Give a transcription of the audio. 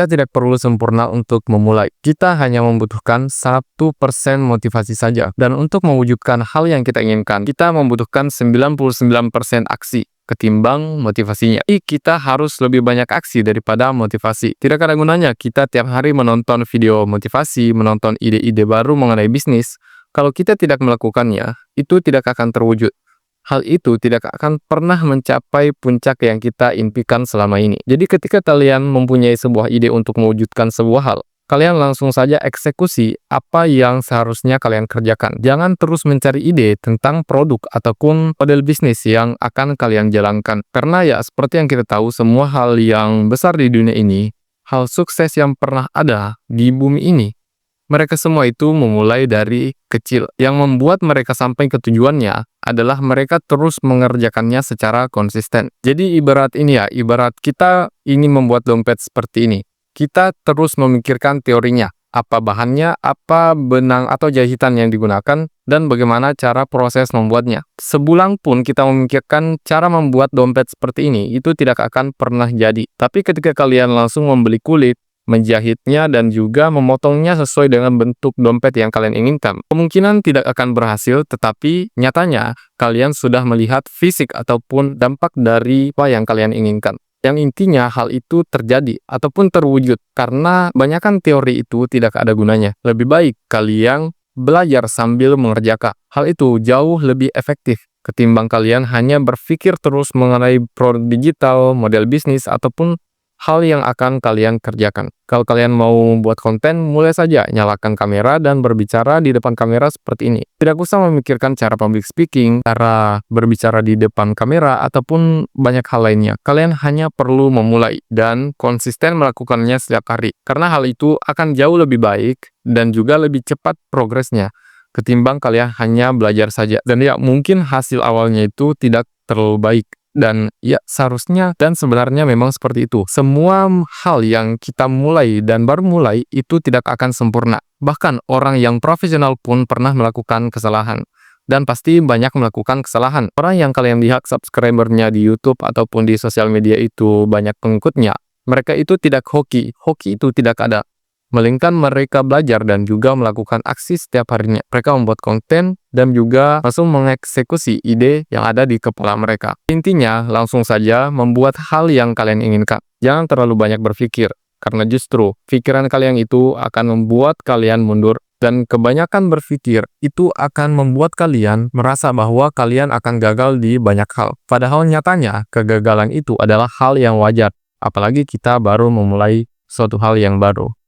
Kita tidak perlu sempurna untuk memulai. Kita hanya membutuhkan 1% motivasi saja. Dan untuk mewujudkan hal yang kita inginkan, kita membutuhkan 99% aksi ketimbang motivasinya. Kita harus lebih banyak aksi daripada motivasi. Tidak ada gunanya kita tiap hari menonton video motivasi, menonton ide-ide baru mengenai bisnis. Kalau kita tidak melakukannya, itu tidak akan terwujud. Hal itu tidak akan pernah mencapai puncak yang kita impikan selama ini. Jadi ketika kalian mempunyai sebuah ide untuk mewujudkan sebuah hal, kalian langsung saja eksekusi apa yang seharusnya kalian kerjakan. Jangan terus mencari ide tentang produk ataupun model bisnis yang akan kalian jalankan. Karena ya seperti yang kita tahu, semua hal yang besar di dunia ini, hal sukses yang pernah ada di bumi ini, mereka semua itu memulai dari kecil. Yang membuat mereka sampai ke tujuannya adalah mereka terus mengerjakannya secara konsisten. Jadi ibarat ini ya, ibarat kita ingin membuat dompet seperti ini. Kita terus memikirkan teorinya, apa bahannya, apa benang atau jahitan yang digunakan, dan bagaimana cara proses membuatnya. Sebulan pun kita memikirkan cara membuat dompet seperti ini, itu tidak akan pernah jadi. Tapi ketika kalian langsung membeli kulit, menjahitnya, dan juga memotongnya sesuai dengan bentuk dompet yang kalian inginkan, kemungkinan tidak akan berhasil, tetapi nyatanya kalian sudah melihat fisik ataupun dampak dari apa yang kalian inginkan. Yang intinya hal itu terjadi ataupun terwujud, karena banyakkan teori itu tidak ada gunanya. Lebih baik kalian belajar sambil mengerjakan. Hal itu jauh lebih efektif ketimbang kalian hanya berpikir terus mengenai produk digital, model bisnis, ataupun hal yang akan kalian kerjakan. Kalau kalian mau membuat konten, mulai saja nyalakan kamera dan berbicara di depan kamera seperti ini. Tidak usah memikirkan cara public speaking, cara berbicara di depan kamera, ataupun banyak hal lainnya. Kalian hanya perlu memulai dan konsisten melakukannya setiap hari. Karena hal itu akan jauh lebih baik dan juga lebih cepat progresnya ketimbang kalian hanya belajar saja. Dan ya mungkin hasil awalnya itu tidak terlalu baik. Dan ya seharusnya dan sebenarnya memang seperti itu. Semua hal yang kita mulai dan baru mulai itu tidak akan sempurna. Bahkan orang yang profesional pun pernah melakukan kesalahan. Dan pasti banyak melakukan kesalahan. Orang yang kalian lihat subscribernya di YouTube ataupun di sosial media itu banyak pengikutnya, mereka itu tidak hoki. Hoki itu tidak ada. Melainkan mereka belajar dan juga melakukan aksi setiap harinya. Mereka membuat konten dan juga langsung mengeksekusi ide yang ada di kepala mereka. Intinya, langsung saja membuat hal yang kalian inginkan. Jangan terlalu banyak berpikir, karena justru pikiran kalian itu akan membuat kalian mundur. Dan kebanyakan berpikir itu akan membuat kalian merasa bahwa kalian akan gagal di banyak hal. Padahal nyatanya, kegagalan itu adalah hal yang wajar. Apalagi kita baru memulai suatu hal yang baru.